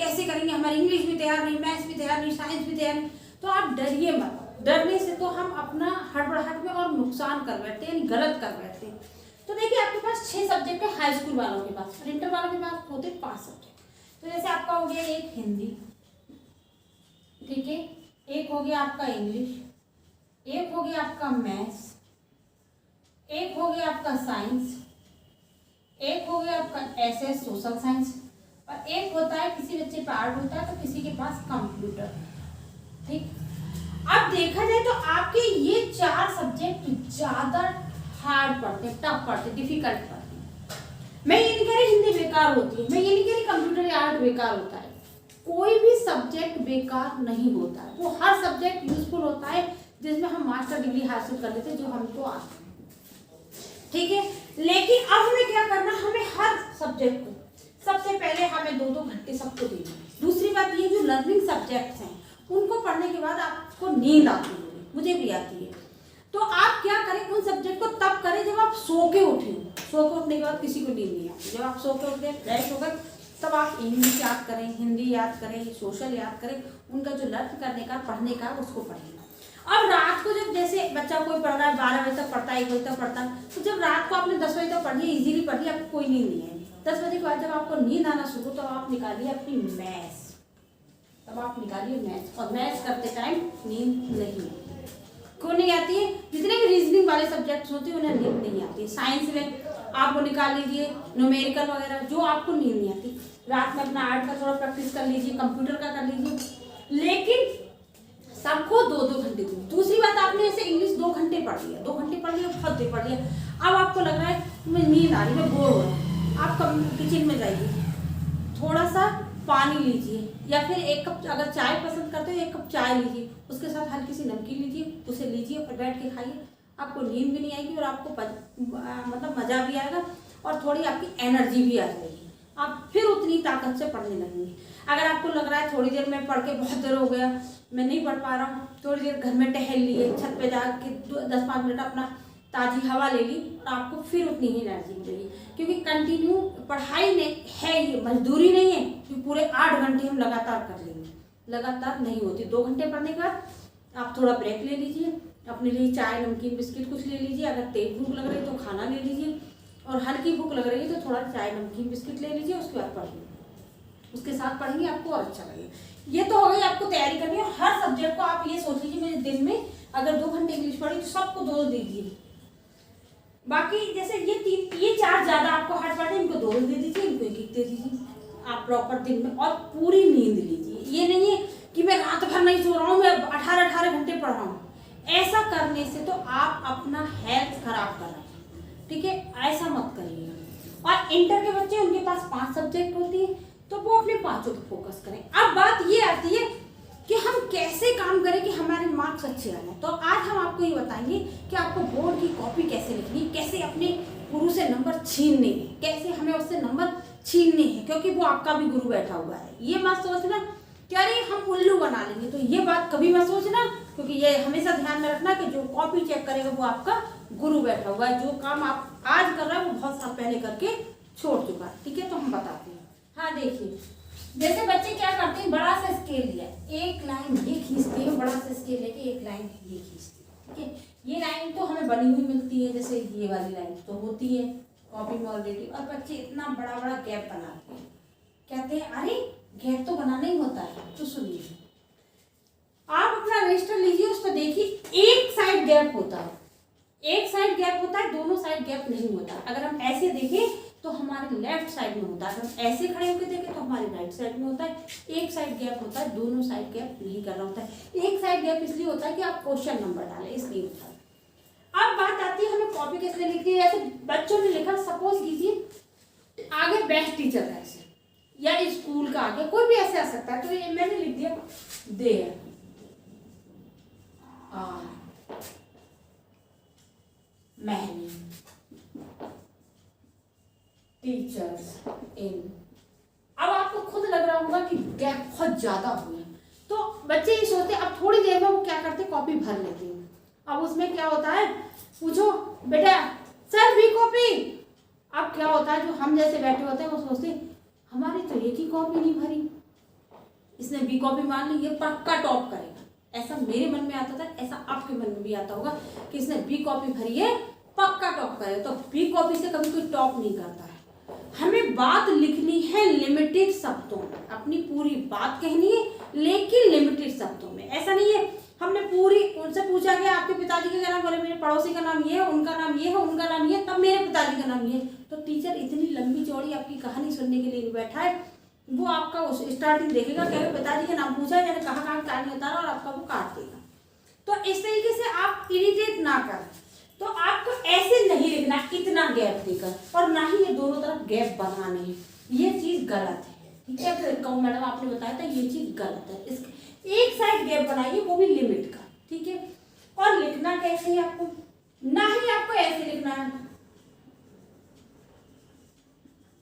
कैसे करेंगे, हमारी इंग्लिश भी तैयार नहीं, मैथ्स भी तैयार नहीं, साइंस भी तैयार नहीं। तो आप डरिए मत, डरने से तो हम अपना हड़बड़ाहट में और नुकसान कर बैठते हैं, यानी गलत कर बैठते हैं। तो देखिए आपके पास 6 सब्जेक्ट है हाई स्कूल वालों के पास, और इंटर वालों के पास होते 5 सब्जेक्ट। तो जैसे आपका हो गया एक हिंदी, ठीक है, एक हो गया आपका इंग्लिश, एक हो गया आपका मैथ्स, एक हो गया आपका साइंस, एक हो गया आपका एसएस सोशल साइंस, और एक होता है किसी बच्चे पे आर्ट होता है तो किसी के पास कंप्यूटर। ठीक, अब देखा जाए तो आपके ये 4 सब्जेक्ट ज्यादा हार्ड पड़ते हैं, टफ पड़ते हैं, डिफिकल्ट पड़ते हैं। मैं ये नहीं कह रही हिंदी बेकार होती है, मैं ये नहीं कह रही कंप्यूटर या आर्ट बेकार होता है, कोई भी सब्जेक्ट बेकार नहीं होता है। वो हर सब्जेक्ट यूजफुल होता है जिसमें हम मास्टर डिग्री हासिल कर लेते हैं, जो हमको आते हैं, ठीक है। लेकिन अब हमें क्या करना, हमें हर सब्जेक्ट को सबसे पहले हमें 2-2 घंटे सबको देना। दूसरी बात ये, जो लर्निंग सब्जेक्ट्स हैं उनको पढ़ने के बाद आपको नींद आती है, मुझे भी आती है, तो आप क्या करें, उन सब्जेक्ट को तब करें जब आप सो के उठें। सो के उठने के बाद किसी को नींद नहीं आती, जब आप सो के उठे फ्रेश हो गए तब आप इंग्लिश याद करें, हिंदी याद करें, सोशल याद करें, उनका जो लर्न करने का, पढ़ने का, उसको पढ़ें। अब रात को जब जैसे बच्चा कोई पढ़ रहा है 12 बजे तक पढ़ता है, 1 बजे तक पढ़ता है, तो जब रात को आपने 10 बजे तक पढ़ी है, इजीली पढ़ी, आपको कोई नींद नहीं है। 10 बजे के बाद जब आपको नींद आना शुरू, तो आप निकालिए अपनी मैथ्स, तब आप निकालिए मैथ्स, और मैथ्स करते टाइम नींद नहीं आती। क्यों नहीं आती है? जितने भी रीजनिंग वाले सब्जेक्ट्स होते हैं उन्हें नींद नहीं आती है। साइंस में आप वो निकाल लीजिए, न्यूमेरिकल वगैरह, जो आपको नींद नहीं आती, रात में अपना आर्ट का थोड़ा प्रैक्टिस कर लीजिए, कंप्यूटर का कर लीजिए, लेकिन सबको 2-2 घंटे दूँ। दूसरी बात, आपने ऐसे इंग्लिश 2 घंटे पढ़ लिया, 2 घंटे पढ़ लिया, बहुत देर पढ़ लिया, अब आपको लग रहा है मुझे नींद आ रही है, बोर हो रहा है, आप किचन में जाइए, थोड़ा सा पानी लीजिए, या फिर 1 कप, अगर चाय पसंद करते हो 1 कप चाय लीजिए, उसके साथ हल्की सी नमकीन लीजिए, उसे लीजिए और बैठ के खाइए। आपको नींद भी नहीं आएगी और आपको मतलब मज़ा भी आएगा और थोड़ी आपकी एनर्जी भी आ जाएगी, आप फिर उतनी ताकत से पढ़ने लगेंगे। अगर आपको लग रहा है थोड़ी देर में पढ़ के बहुत देर हो गया, मैं नहीं पढ़ पा रहा हूँ, थोड़ी देर घर में टहल लिए, छत पे जाके 10-5 मिनट अपना ताज़ी हवा ले ली, और आपको फिर उतनी ही एनर्जी मिलेगी। क्योंकि कंटिन्यू पढ़ाई नहीं है, ये मजदूरी नहीं है कि पूरे 8 घंटे हम लगातार कर लेंगे, लगातार नहीं होती। 2 घंटे पढ़ने के बाद आप थोड़ा ब्रेक ले लीजिए, अपने लिए चाय, नमकीन, बिस्किट कुछ ले लीजिए, अगर तेज भूख लग रही है तो खाना ले लीजिए, और हल्की भूख लग रही है तो थोड़ा चाय, नमकीन, बिस्किट ले लीजिए, उसके बाद पढ़िए, उसके साथ पढ़ेंगे आपको और अच्छा लगेगा। ये तो हो गई आपको तैयारी करनी है। हर सब्जेक्ट को आप ये सोच लीजिए, मेरे दिन में अगर 2 घंटे इंग्लिश पढ़ी तो सबको 2 दीजिए। बाकी जैसे ये 4 ज्यादा आपको हार्ड पढ़े, इनको 2 दे दीजिए, इनको 1 दे दीजिए, आप प्रॉपर दिन में, और पूरी नींद लीजिए। ये नहीं है कि मैं रात भर नहीं सो रहा हूँ, मैं 18-18 घंटे पढ़ रहा हूँ, ऐसा करने से तो आप अपना हेल्थ खराब कर रहे हैं, ठीक है, ऐसा मत करिएगा। और इंटर के बच्चे, उनके पास 5 सब्जेक्ट होती है, तो वो अपने 5 पे फोकस करें। अब बात ये आती है कि हम कैसे काम करें कि हमारे मार्क्स अच्छे आए। तो आज हम आपको ये बताएंगे कि आपको बोर्ड की कॉपी कैसे लिखनी, कैसे अपने गुरु से नंबर छीनने हैं, कैसे हमें उससे नंबर छीनने हैं, क्योंकि वो आपका भी गुरु बैठा हुआ है। ये मत सोचना कि अरे हम उल्लू बना लेंगे, तो ये बात कभी मत सोचना, क्योंकि ये हमेशा ध्यान में रखना कि जो कॉपी चेक करेगा वो आपका गुरु बैठा हुआ है। जो काम आप आज कर रहे हैं वो बहुत साल पहले करके छोड़ चुका है, ठीक है। तो हम बताते हैं। हाँ देखिए, जैसे बच्चे क्या करते हैं, बड़ा सा स्केल लिया, एक लाइन ये खींचते हैं, बड़ा सा स्केल लेके एक लाइन ये खींचते हैं, ठीक है। ये लाइन तो हमें बनी हुई मिलती है, जैसे ये वाली लाइन तो होती है कॉपी में ऑलरेडी, और बच्चे इतना बड़ा बड़ा गैप बनाते हैं, कहते हैं अरे गैप तो बनाना ही होता है। तो सुनिए, आप अपना रजिस्टर लीजिए, उस पर देखिए, एक साइड गैप होता है, एक साइड गैप होता है, दोनों साइड गैप नहीं होता। अगर हम ऐसे देखें तो हमारे लेफ्ट साइड में होता है, अगर हम ऐसे खड़े होकर देखें तो हमारे राइट साइड में होता है। एक साइड गैप होता है, दोनों साइड गैप नहीं करना होता है। एक साइड गैप इसलिए होता है कि आप क्वेश्चन नंबर डालें, इसलिए होता है। अब बात आती है हमें कॉपी कैसे लिखनी है। ऐसे बच्चों ने लिखा, सपोज कीजिए आगे बेस्ट टीचर है ऐसे, या स्कूल का आगे कोई भी ऐसे आ सकता है, तो ये मैंने लिख दिया there are many teachers in. अब आपको खुद लग रहा होगा कि गैप बहुत ज्यादा हुए, तो बच्चे ये सोचते हैं, अब थोड़ी देर में वो क्या करते हैं, कॉपी भर लेते हैं। अब उसमें क्या होता है, पूछो बेटा सर भी कॉपी। अब क्या होता है, जो हम जैसे बैठे होते हैं वो सोचते हैं हमारी तो एक ही कॉपी नहीं भरी, इसने बी कॉपी मान ली, ये पक्का टॉप करेगा। ऐसा मेरे मन में आता था, ऐसा आपके मन में भी आता होगा कि इसने बी कॉपी भरी है, पक्का टॉप करेगा। तो बी कॉपी से कभी कोई टॉप नहीं करता है। हमें बात लिखनी है लिमिटेड शब्दों में, अपनी पूरी बात कहनी है लेकिन लिमिटेड शब्दों में। ऐसा नहीं है हमने पूरी, उनसे पूछा गया आपके पिताजी का क्या नाम, बोले मेरे पड़ोसी का नाम ये है, उनका नाम ये है, उनका नाम ये, तब मेरे पिताजी का नाम ये है। तो टीचर इतनी लंबी चौड़ी आपकी कहानी सुनने के लिए नहीं बैठा है, वो आपका स्टार्टिंग देखेगा, क्या पिताजी का नाम पूछा है, यानी कहाँ कहाँ कहानी उतारा और आपका वो काट देगा। तो इस तरीके से आप इरिटेट ना करें। तो आपको ऐसे नहीं लिखना इतना गैप देकर, और ना ही ये दोनों तरफ गैप बनाने हैं, ये चीज गलत है। ठीक है, फिर कहूँ मैडम आपने बताया था ये चीज गलत है, इसके एक साइड गैप बनाइए, वो भी लिमिट का। ठीक है, और लिखना कैसे है आपको, ना ही आपको ऐसे लिखना है।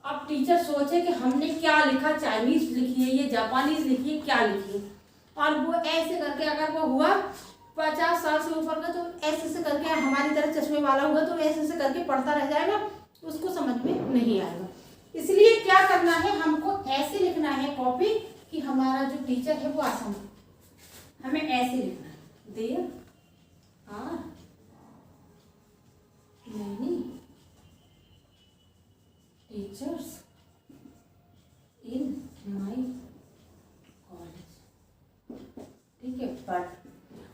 अब टीचर सोचे कि हमने क्या लिखा, चाइनीज लिखी है, ये जापानीज लिखी है, क्या लिखी है, और वो ऐसे करके अगर वो हुआ 50 साल से ऊपर का, तो ऐसे करके हमारी तरह चश्मे वाला हुआ तो ऐसे करके पढ़ता रह जाएगा, उसको समझ में नहीं आएगा। इसलिए क्या करना है, हमको ऐसे लिखना है कॉपी कि हमारा जो टीचर है वो आसान, हमें ऐसे लिखना है, there are many teachers in my college. ठीक है, बट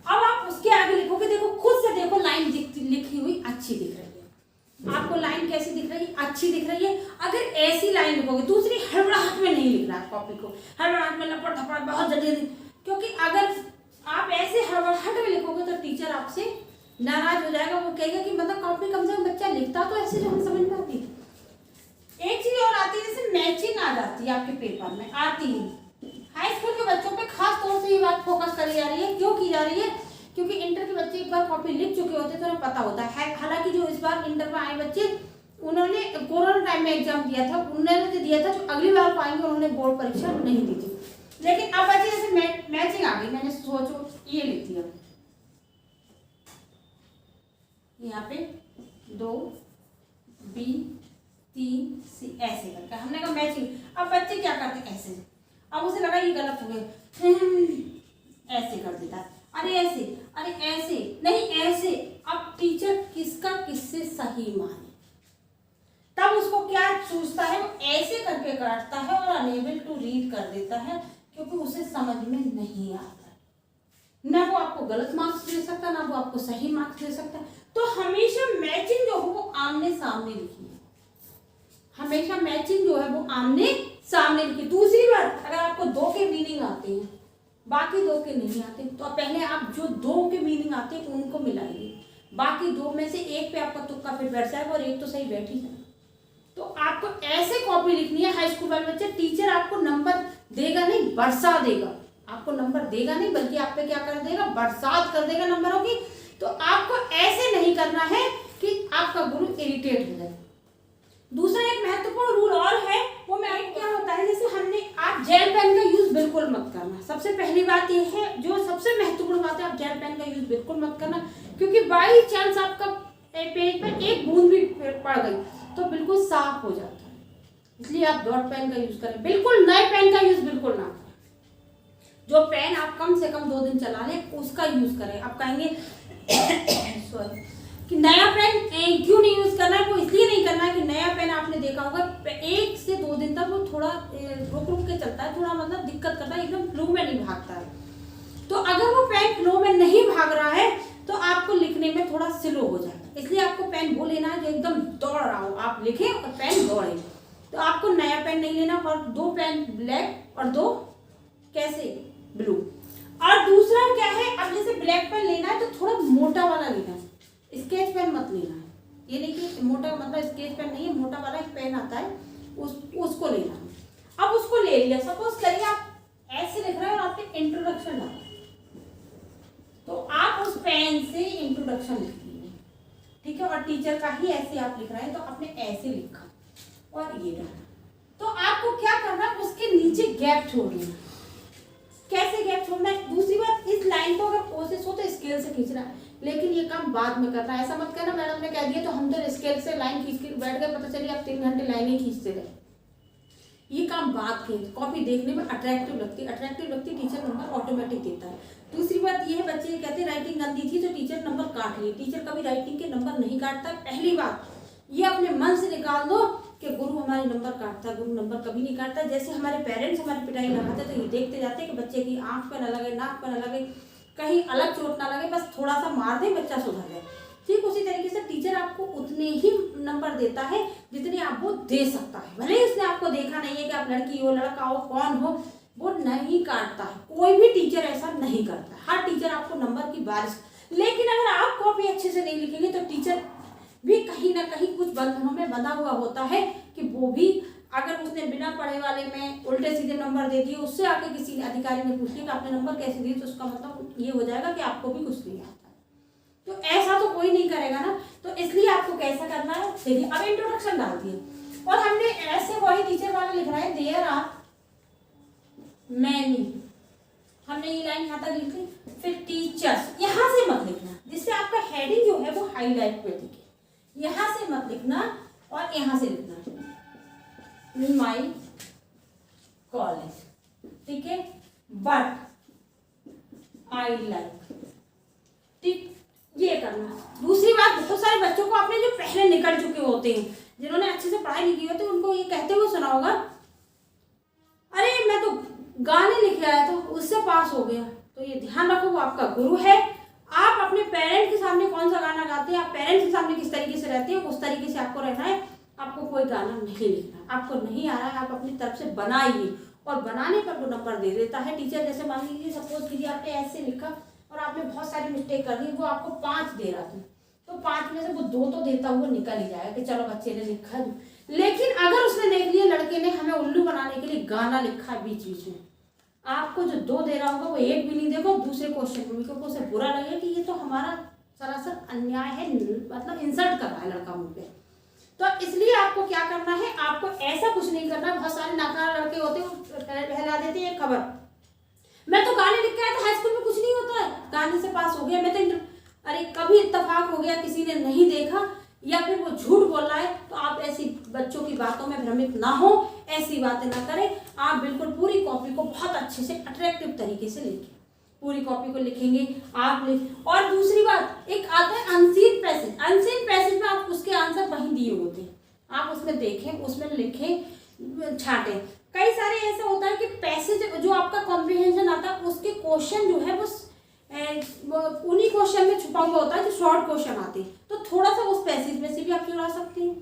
अब आप उसके आगे लिखोगे, देखो खुद से देखो लाइन लिखी हुई अच्छी दिख रही है आपको, लाइन कैसी दिख रही है, अच्छी दिख रही है। अगर ऐसी लाइन लिखोगे, दूसरी हड़बड़ाहट में नहीं लिखना है कॉपी को, हड़बड़ाहट में लपड़ थपड़ बहुत जल्दी, क्योंकि अगर आप ऐसे हड़बड़ाहट में लिखोगे तो टीचर आपसे नाराज हो जाएगा, वो कहेगा कि मतलब कॉपी कम से कम बच्चा लिखता तो ऐसे जो हम समझ में आती है। एक चीज और आती है, जैसे मैचिंग आ जाती है आपके पेपर में, आती है। हाई स्कूल के बच्चों पे खास तौर से ये बात फोकस करी जा रही है, क्यों की जा रही है, क्योंकि इंटर के बच्चे एक बार कॉपी लिख चुके होते हैं तो उन्हें पता होता है। हालांकि जो इस बार इंटर में आए बच्चे, उन्होंने कोरोना टाइम में एग्जाम दिया था, उन्होंने जो दिया था, जो अगली बार को आएंगे उन्होंने बोर्ड परीक्षा नहीं दी थी। लेकिन अब बच्चे जैसे मैचिंग आ गई, मैंने सोचो ये लिख दिया, यहाँ पे 2 B 3 C ऐसे करके हमने कहा मैचिंग। अब बच्चे क्या करते ऐसे, अब उसे लगा ये गलत हो गया, ऐसे कर देता, अरे ऐसे, अरे ऐसे नहीं ऐसे। अब टीचर किसका किससे सही माने, तब उसको क्या सोचता है, वो ऐसे करके काटता है और अनेबल टू रीड कर देता है, क्योंकि उसे समझ में नहीं आता। ना वो आपको गलत मार्क्स दे सकता, ना वो आपको सही मार्क्स दे सकता। तो हमेशा मैचिंग जो हो वो आमने सामने लिखिए, हमेशा मैचिंग जो है वो आमने सामने लिखिए। दूसरी बात, अगर आपको 2 के मीनिंग आते हैं, बाकी 2 के नहीं आते, तो पहले आप जो 2 के मीनिंग आते हैं उनको मिलाइए, बाकी 2 में से एक पे आपका तुक्का फिर बैठ जाएगा और एक तो सही बैठ ही जाएगा। तो आपको ऐसे कॉपी लिखनी है। हाई स्कूल वाले बच्चे, टीचर आपको नंबर देगा नहीं, बरसा देगा, आपको नंबर देगा नहीं बल्कि आप पे क्या कर देगा, बरसात कर देगा नंबरों की। तो आपको ऐसे नहीं करना है कि आपका गुरु इरिटेट हो जाए। दूसरा एक महत्वपूर्ण रूल और है, वो में क्या होता है, जैसे हमने, आप जेल पेन का यूज बिल्कुल मत करना। सबसे पहली बात ये है, जो सबसे महत्वपूर्ण बात है, आप जेल पेन का यूज बिल्कुल मत करना, क्योंकि बाई चांस आपका पेज पर एक बूंद भी पड़ गई तो बिल्कुल साफ हो जाता है। इसलिए आप डॉट पेन का यूज करें, बिल्कुल नए पेन का यूज बिल्कुल ना करें। जो पेन आप कम से कम 2 दिन चला लें उसका यूज करें। आप कहेंगे सॉरी कि नया पेन क्यों नहीं यूज करना है, वो इसलिए नहीं करना है कि नया पेन आपने देखा होगा 1 से 2 दिन तक वो थोड़ा रुक के चलता है, थोड़ा मतलब दिक्कत करता है, एकदम फ्लो में नहीं भागता है। तो अगर वो पेन फ्लो में नहीं भाग रहा है तो आपको लिखने में थोड़ा स्लो हो जाएगा। इसलिए आपको पेन वो लेना है जो एकदम दौड़ रहा हो, आप लिखें और पेन दौड़े। तो आपको नया पेन नहीं लेना, और 2 पेन ब्लैक और 2 कैसे ब्लू। और दूसरा क्या है, अब जैसे ब्लैक पेन लेना है तो थोड़ा मोटा वाला लेना है, स्केच पेन मत लेना है। ये नहीं कि मोटा मतलब स्केच पेन नहीं है, मोटा वाला एक पेन आता है उसको लेना है। अब उसको ले लिया, सपोज करिए आप ऐसे लिख रहे हैं और आपने इंट्रोडक्शन डाला, तो आप उस पेन से इंट्रोडक्शन लिख लीजिए, ठीक है। और टीचर का ही ऐसे आप लिख रहे हैं तो आपने ऐसे लिखा और ये डाला। तो आपको क्या करना है, उसके नीचे गैप छोड़ देना। कैसे गैप छोड़ना है, दूसरी बात, इस लाइन को अगर कोशिश हो तो स्केल से खींचना है, लेकिन ये काम बाद में करना है। ऐसा मत करना मैडम ने कह दिया तो हम तो स्केल से लाइन खींच के बैठ गए, पता चलिए आप 3 घंटे लाइनें खींचते रहे। ये काम बात के, कॉपी देखने में अट्रैक्टिव लगती टीचर नंबर ऑटोमेटिक देता है। दूसरी बात ये है, बच्चे कहते हैं राइटिंग गंदी थी तो टीचर नंबर काट लिए। टीचर कभी राइटिंग के नंबर नहीं काटता। पहली बात ये अपने मन से निकाल दो कि गुरु हमारे नंबर काटता है, गुरु नंबर कभी नहीं काटता। जैसे हमारे पेरेंट्स हमारी पिटाई लगाते तो ये देखते जाते कि बच्चे की आंख पे ना लगे, नाक पे ना लगे, कहीं अलग चोट ना लगे, बस थोड़ा सा मार दे बच्चा सुधर जाए। ठीक उसी तरीके से टीचर आपको उतने ही नंबर देता है जितने आप वो दे सकता है। भले ही उसने आपको देखा नहीं है कि आप लड़की हो लड़का हो कौन हो, वो नहीं काटता है। कोई भी टीचर ऐसा नहीं करता। हर टीचर आपको नंबर की बारिश, लेकिन अगर आप कॉपी अच्छे से नहीं लिखेंगे तो टीचर भी कहीं ना कहीं कुछ बंधनों में बंधा हुआ होता है कि वो भी, अगर उसने बिना पढ़े वाले में उल्टे सीधे नंबर दे दिए, उससे आके किसी अधिकारी ने पूछ लिया कि आपने नंबर कैसे दिए, तो उसका मतलब ये हो जाएगा कि आपको भी कुछ नहीं आता। तो ऐसा तो कोई नहीं करेगा ना। तो इसलिए आपको कैसा करना है, देखिए अब इंट्रोडक्शन डाल दिए और हमने ऐसे वही टीचर वाला लिख रहा है, देयर आर मैनी, हमने ये लाइन यहाँ तक लिख ली। फिर टीचर्स यहाँ से मत लिखना, जिससे आपका हेडिंग जो है वो हाईलाइट पे दिखे। यहाँ से मत लिखना और यहाँ से लिखना इन माई कॉलेज, ठीक है, बट आई लाइक, ठीक, ये करना। दूसरी बात, बहुत सारे बच्चों को आपने जो पहले निकल चुके होते हैं, जिन्होंने अच्छे से पढ़ाई नहीं की होती, उनको ये कहते हुए सुना होगा, अरे मैं तो गाने लिखे आया था उससे पास हो गया। तो ये ध्यान रखो वो आपका गुरु है। आप अपने पेरेंट्स के सामने कौन सा गाना गाते हैं, आप पेरेंट्स के सामने किस तरीके से रहते हैं, उस तरीके से आपको रहना है। आपको कोई गाना नहीं लिखना, आपको नहीं आ रहा है, आप अपनी तरफ से बनाइए और बनाने पर वो नंबर दे देता है टीचर। जैसे मान लीजिए सपोज कीजिए आपने ऐसे लिखा और आपने बहुत सारी मिस्टेक कर दी, वो आपको 5 दे रहा था, तो 5 में से वो 2 तो देता हुआ निकल ही जाएगा कि चलो बच्चे ने लिखा। लेकिन अगर उसने देख लिया लड़के ने हमें उल्लू बनाने के लिए गाना लिखा है बीच बीच में, आपको जो 2 दे रहा होगा वो 1 भी नहीं देगा, दूसरे क्वेश्चन में क्योंकि उसे बुरा लगेगा कि ये तो हमारा सरासर अन्याय है, मतलब इंसल्ट कर रहा है लड़का मुझ पे। तो इसलिए आपको क्या करना है, आपको ऐसा कुछ नहीं करना। बहुत सारे नाकारा लड़के होते हैं, फैला देते हैं खबर, मैं तो गाने लिख के आया था, हाई स्कूल में कुछ नहीं होता है, गाने से पास हो गया, मैं तो अरे कभी इत्तेफाक हो गया किसी ने नहीं देखा या फिर वो झूठ बोल रहा है। तो आप ऐसी बच्चों की बातों में भ्रमित ना हो, ऐसी बातें ना करें। आप बिल्कुल पूरी कॉपी को बहुत अच्छे से अट्रैक्टिव तरीके से लिखें, पूरी कॉपी को लिखेंगे आप लिख। और दूसरी बात, एक आता है अनसीन पैसेज। अनसीन पैसेज में आप उसके आंसर वहीं दिए होते हैं, आप उसमें देखें, उसमें लिखें, छाटें। कई सारे ऐसा होता है कि पैसेज जो आपका कॉम्प्रिहेंशन आता है उसके क्वेश्चन जो है वो उन्हीं क्वेश्चन में छुपा हुआ होता है जो शॉर्ट क्वेश्चन आते हैं। तो थोड़ा सा उस पैसेज में से भी आप चुरा सकते हैं,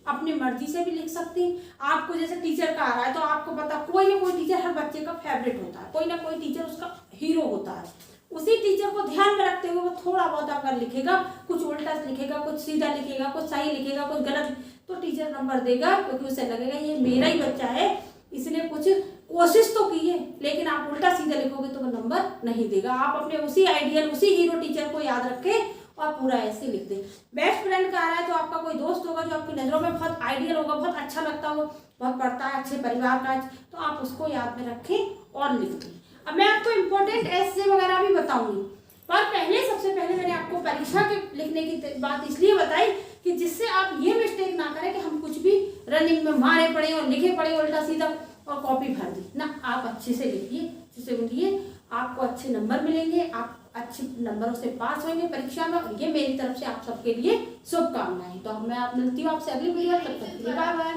अपनी मर्जी से भी लिख सकते हैं। आपको जैसे टीचर का आ रहा है तो आपको पता कोई ना कोई टीचर हर बच्चे का फेवरेट होता है, कोई ना कोई टीचर उसका हीरो होता है। उसी टीचर को ध्यान में रखते हुए वो थोड़ा बहुत अगर लिखेगा, कुछ उल्टा लिखेगा, कुछ सीधा लिखेगा, कुछ सही लिखेगा, कुछ गलत, तो टीचर नंबर देगा क्योंकि उसे लगेगा ये मेरा ही बच्चा है, इसने कुछ कोशिश तो की है। लेकिन आप उल्टा सीधा लिखोगे तो वो नंबर नहीं देगा। आप अपने उसी आइडियल, उसी हीरो टीचर को याद रखें और पूरा ऐसे लिख दें। बेस्ट फ्रेंड का आ रहा है तो आपका कोई दोस्त होगा जो आपकी नज़रों में बहुत आइडियल होगा, बहुत अच्छा लगता हो, बहुत पढ़ता है, अच्छे परिवार का, तो आप उसको याद में रखें और लिख दें। अब मैं आपको इम्पोर्टेंट ऐसे वगैरह भी बताऊंगी, पर पहले सबसे पहले मैंने आपको परीक्षा के लिखने की बात इसलिए बताई कि जिससे आप ये मिस्टेक ना करें कि हम कुछ भी रनिंग में मारे पड़े और लिखे पड़े उल्टा सीधा और कॉपी भर दी ना। आप अच्छे से लिखिए, अच्छे से लिखिए, आपको अच्छे नंबर मिलेंगे, आप अच्छे नंबरों से पास होंगे परीक्षा में। और ये मेरी तरफ से आप सबके लिए शुभकामनाएं। तो मैं आप मिलती हूँ आपसे अगली वीडियो, तब तक के लिए बाय बाय।